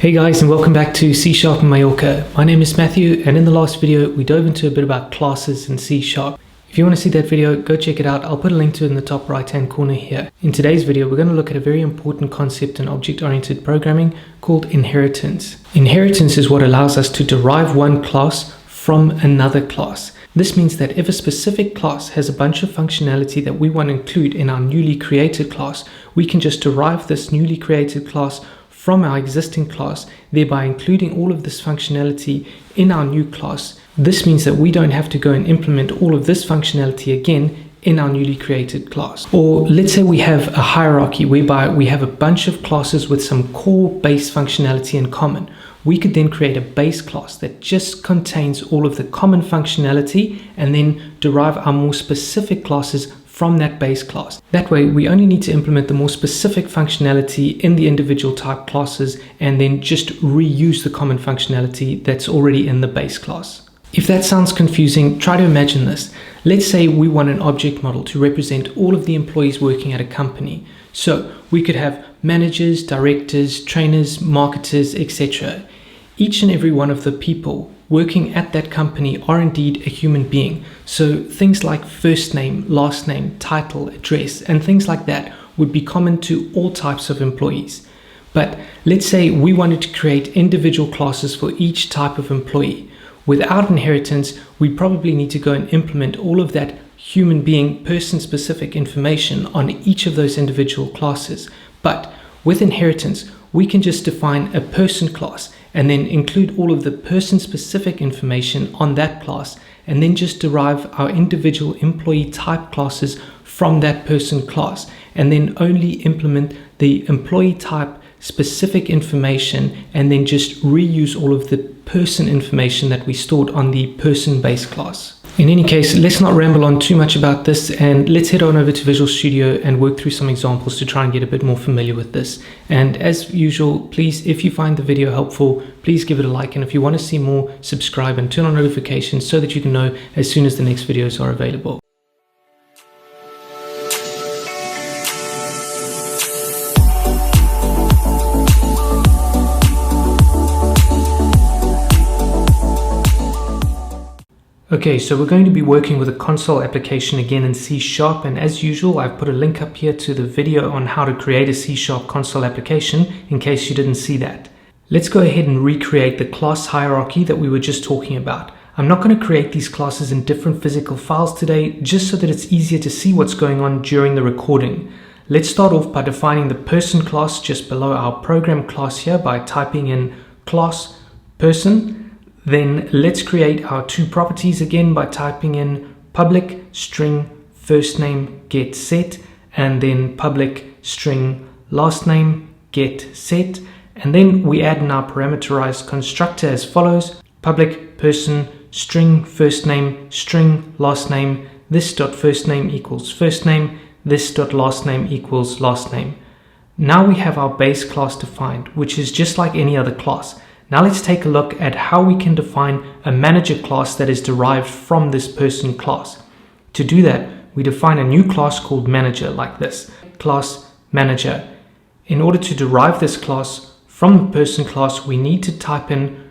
Hey guys, and welcome back to C# and Mallorca. My name is Matthew, and in the last video we dove into a bit about classes in C#. If you want to see that video, go check it out. I'll put a link to it in the top right hand corner here. In today's video, we're going to look at a very important concept in object-oriented programming called inheritance. Inheritance is what allows us to derive one class from another class. This means that if a specific class has a bunch of functionality that we want to include in our newly created class, we can just derive this newly created class from our existing class, thereby including all of this functionality in our new class. This means that we don't have to go and implement all of this functionality again in our newly created class. Or let's say we have a hierarchy whereby we have a bunch of classes with some core base functionality in common. We could then create a base class that just contains all of the common functionality and then derive our more specific classes from that base class. That way, we only need to implement the more specific functionality in the individual type classes and then just reuse the common functionality that's already in the base class. If that sounds confusing, try to imagine this. Let's say we want an object model to represent all of the employees working at a company. So we could have managers, directors, trainers, marketers, etc. Each and every one of the people working at that company are indeed a human being. So things like first name, last name, title, address, and things like that would be common to all types of employees. But let's say we wanted to create individual classes for each type of employee. Without inheritance, we probably need to go and implement all of that human being, person-specific information on each of those individual classes. But with inheritance, we can just define a person class and then include all of the person-specific information on that class and then just derive our individual employee type classes from that person class and then only implement the employee type specific information and then just reuse all of the person information that we stored on the person base class. In any case, let's not ramble on too much about this and let's head on over to Visual Studio and work through some examples to try and get a bit more familiar with this. And as usual, please, if you find the video helpful, please give it a like, and if you want to see more, subscribe and turn on notifications so that you can know as soon as the next videos are available. Okay, so we're going to be working with a console application again in C#, and as usual, I've put a link up here to the video on how to create a C# console application in case you didn't see that. Let's go ahead and recreate the class hierarchy that we were just talking about. I'm not going to create these classes in different physical files today, just so that it's easier to see what's going on during the recording. Let's start off by defining the person class just below our program class here by typing in class person. Then let's create our two properties again by typing in public string first name get set and then public string last name get set, and then we add in our parameterized constructor as follows: public person string first name string last name, this dot first name equals first name, this dot last name equals last name. Now we have our base class defined, which is just like any other class. Now let's take a look at how we can define a manager class that is derived from this person class. To do that, we define a new class called manager like this, class manager. In order to derive this class from the person class, we need to type in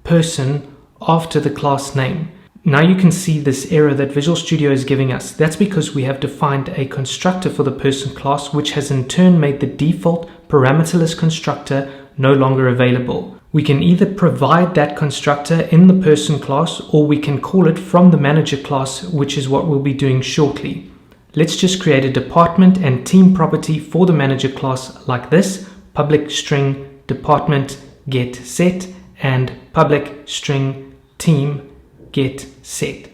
:person after the class name. Now you can see this error that Visual Studio is giving us. That's because we have defined a constructor for the person class, which has in turn made the default parameterless constructor no longer available. We can either provide that constructor in the person class or we can call it from the manager class, which is what we'll be doing shortly. Let's just create a department and team property for the manager class like this: public string department get set and public string team get set.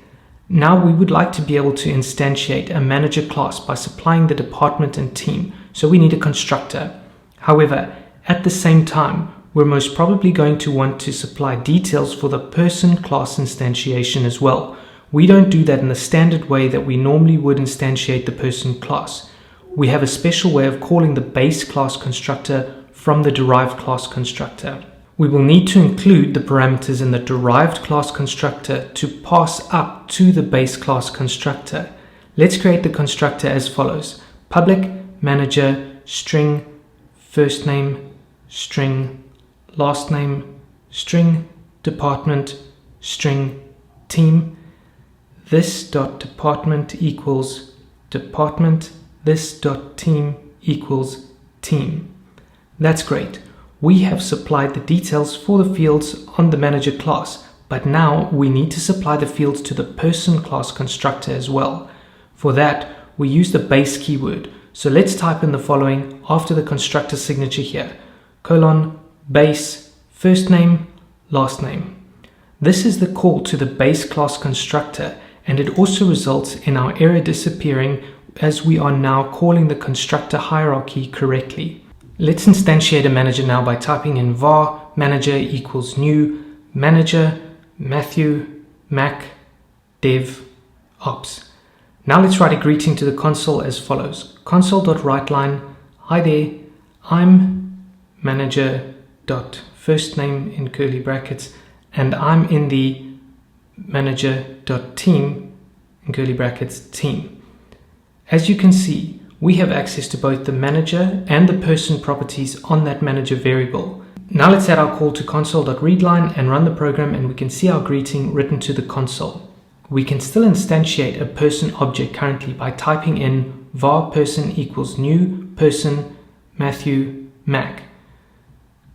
Now we would like to be able to instantiate a manager class by supplying the department and team, so we need a constructor. However, at the same time, we're most probably going to want to supply details for the person class instantiation as well. We don't do that in the standard way that we normally would instantiate the person class. We have a special way of calling the base class constructor from the derived class constructor. We will need to include the parameters in the derived class constructor to pass up to the base class constructor. Let's create the constructor as follows: public manager string first name string last name, string, department, string, team. This.department equals department. This.team equals team. That's great. We have supplied the details for the fields on the manager class, but now we need to supply the fields to the person class constructor as well. For that, we use the base keyword. So let's type in the following after the constructor signature here: colon, base, first name, last name. This is the call to the base class constructor, and it also results in our error disappearing as we are now calling the constructor hierarchy correctly. Let's instantiate a manager now by typing in var manager equals new manager Matthew Mac Dev Ops. Now let's write a greeting to the console as follows: console.writeLine, hi there, I'm manager dot first name in curly brackets, and I'm in the manager dot team in curly brackets team. As you can see, we have access to both the manager and the person properties on that manager variable. Now let's add our call to console.readLine and run the program, and we can see our greeting written to the console. We can still instantiate a person object currently by typing in var person equals new person Matthew Mac.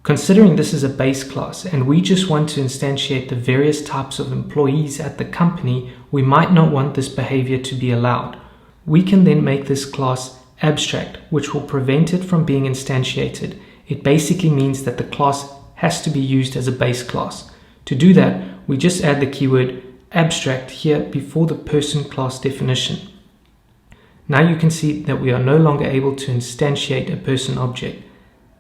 Considering this is a base class and we just want to instantiate the various types of employees at the company, we might not want this behavior to be allowed. We can then make this class abstract, which will prevent it from being instantiated. It basically means that the class has to be used as a base class. To do that, we just add the keyword abstract here before the person class definition. Now you can see that we are no longer able to instantiate a person object.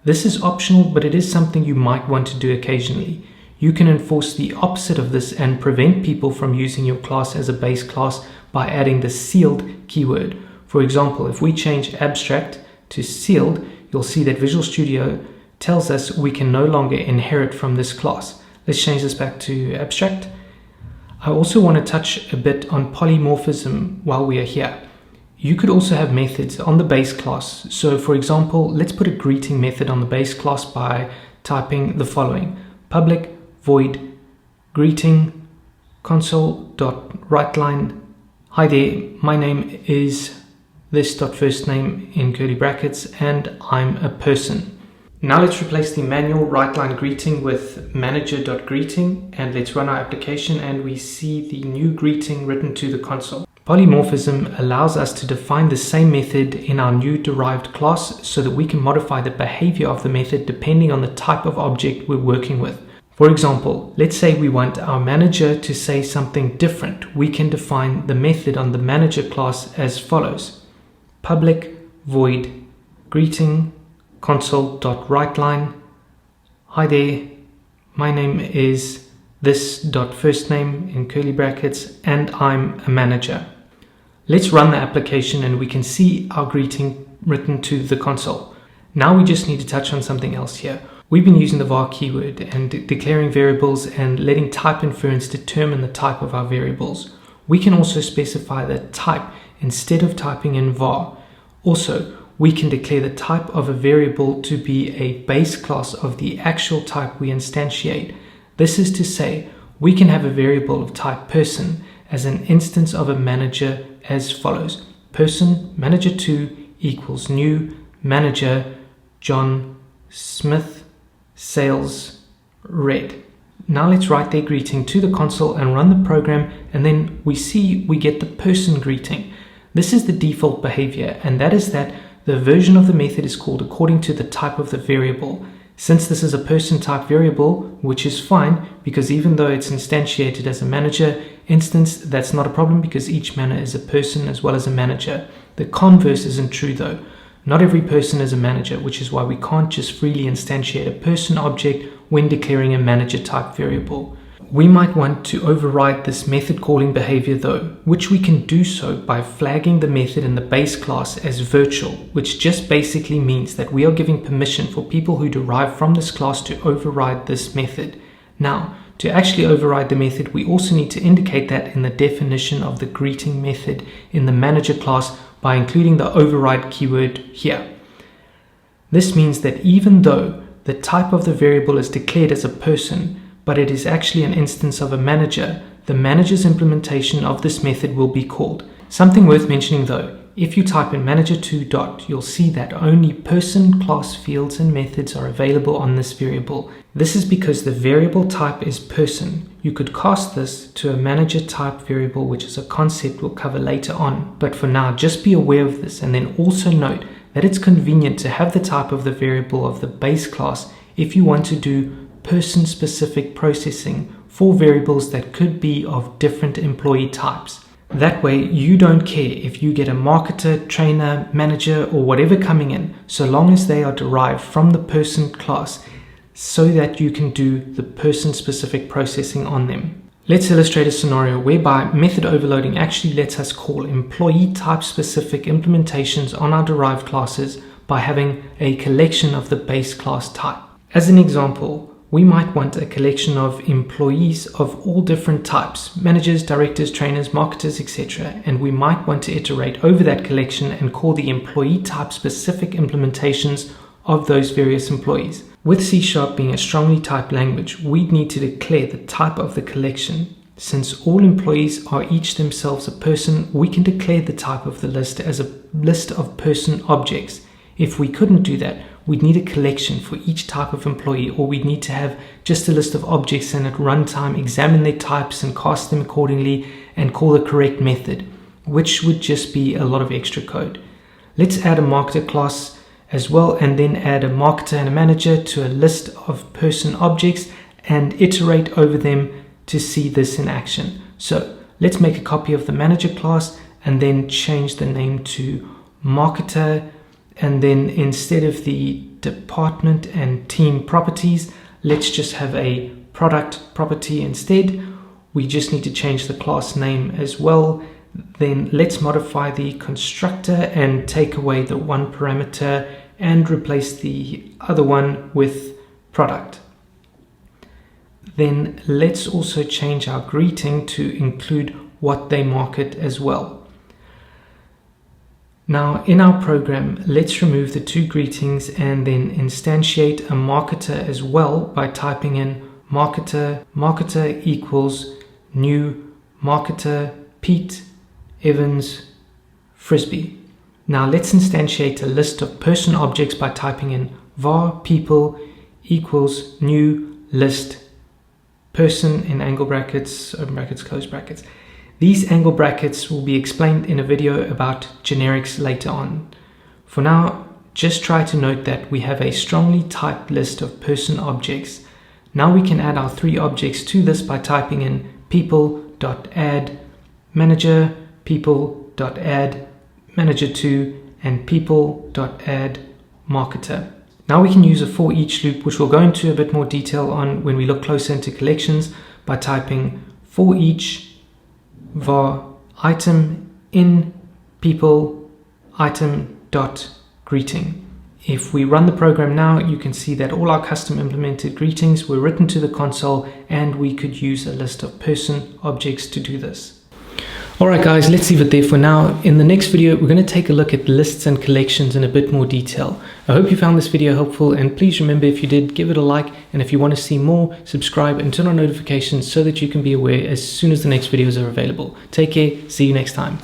This is optional, but it is something you might want to do occasionally. You can enforce the opposite of this and prevent people from using your class as a base class by adding the sealed keyword. For example, if we change abstract to sealed, you'll see that Visual Studio tells us we can no longer inherit from this class. Let's change this back to abstract. I also want to touch a bit on polymorphism while we are here. You could also have methods on the base class. So for example, let's put a greeting method on the base class by typing the following: public void greeting console.writeLine, hi there, my name is this.first name in curly brackets and I'm a person. Now let's replace the manual WriteLine greeting with manager.greeting, and let's run our application and we see the new greeting written to the console. Polymorphism allows us to define the same method in our new derived class so that we can modify the behavior of the method depending on the type of object we're working with. For example, let's say we want our manager to say something different. We can define the method on the manager class as follows: public void greeting console.writeLine, hi there, my name is this.first name in curly brackets and I'm a manager. Let's run the application and we can see our greeting written to the console. Now we just need to touch on something else here. We've been using the var keyword and declaring variables and letting type inference determine the type of our variables. We can also specify the type instead of typing in var. Also, we can declare the type of a variable to be a base class of the actual type we instantiate. This is to say, we can have a variable of type person as an instance of a manager as follows: person manager2 equals new manager John Smith sales red. Now let's write their greeting to the console and run the program, and then we see we get the person greeting. This is the default behavior, and that is that the version of the method is called according to the type of the variable. Since this is a person type variable, which is fine because even though it's instantiated as a manager instance, that's not a problem because each manner is a person as well as a manager. The converse isn't true though. Not every person is a manager, which is why we can't just freely instantiate a person object when declaring a manager type variable. We might want to override this method calling behavior though, which we can do so by flagging the method in the base class as virtual, which just basically means that we are giving permission for people who derive from this class to override this method. Now, to actually override the method, we also need to indicate that in the definition of the greeting method in the manager class by including the override keyword here. This means that even though the type of the variable is declared as a person, but it is actually an instance of a manager, the manager's implementation of this method will be called. Something worth mentioning though, if you type in manager2 you'll see that only person, class, fields, and methods are available on this variable. This is because the variable type is person. You could cast this to a manager type variable, which is a concept we'll cover later on. But for now, just be aware of this, and then also note that it's convenient to have the type of the variable of the base class if you want to do person-specific processing for variables that could be of different employee types. That way, you don't care if you get a marketer, trainer, manager, or whatever coming in, so long as they are derived from the person class, so that you can do the person-specific processing on them. Let's illustrate a scenario whereby method overloading actually lets us call employee type-specific implementations on our derived classes by having a collection of the base class type. As an example, we might want a collection of employees of all different types, managers, directors, trainers, marketers, etc. And we might want to iterate over that collection and call the employee type specific implementations of those various employees. With C# being a strongly typed language, we'd need to declare the type of the collection. Since all employees are each themselves a person, we can declare the type of the list as a list of person objects. If we couldn't do that, we'd need a collection for each type of employee, or we'd need to have just a list of objects and at runtime examine their types and cast them accordingly and call the correct method, which would just be a lot of extra code. Let's add a marketer class as well, and then add a marketer and a manager to a list of person objects and iterate over them to see this in action. So let's make a copy of the manager class and then change the name to marketer. And then instead of the department and team properties, let's just have a product property instead. We just need to change the class name as well. Then let's modify the constructor and take away the one parameter and replace the other one with product. Then let's also change our greeting to include what they market as well. Now in our program, let's remove the two greetings and then instantiate a marketer as well by typing in marketer equals new marketer Pete Evans Frisbee. Now let's instantiate a list of person objects by typing in var people equals new list person in angle brackets, open brackets, close brackets. These angle brackets will be explained in a video about generics later on. For now, just try to note that we have a strongly typed list of person objects. Now we can add our three objects to this by typing in people.add manager, people.add manager2, and people.add marketer. Now we can use a for each loop, which we'll go into a bit more detail on when we look closer into collections, by typing for each var item in people item dot greeting. If we run the program now, you can see that all our custom implemented greetings were written to the console, and we could use a list of person objects to do this. Alright guys, let's leave it there for now. In the next video, we're going to take a look at lists and collections in a bit more detail. I hope you found this video helpful, and please remember, if you did, give it a like, and if you want to see more, subscribe and turn on notifications so that you can be aware as soon as the next videos are available. Take care, see you next time.